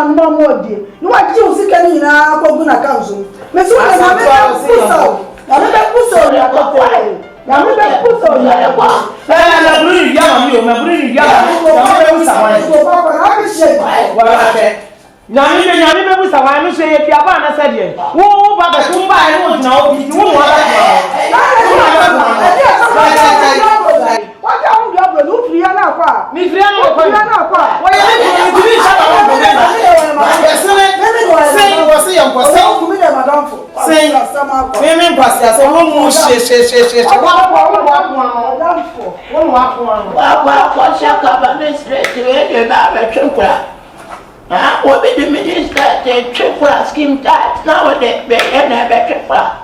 man more dear. You are just getting in a Poguna Council. Miss William, I'm not put on your cocktail. I'm not put on your cocktail. I'm bringing Nyame be sa wan no so ye pia ba na said wo ba ba tun ba e wo na obi ti wo wa ba what am you able to free na kwa mi free na kwa wo ye ni ti bi sa ba wo say wo say yan kwa say ku mi de madam fo say me kwasi ase wo mu she madam fo wo mu akwa wa shaka ba me straight we ba ba twekura what be the minister? The triple scheme that now they never triple.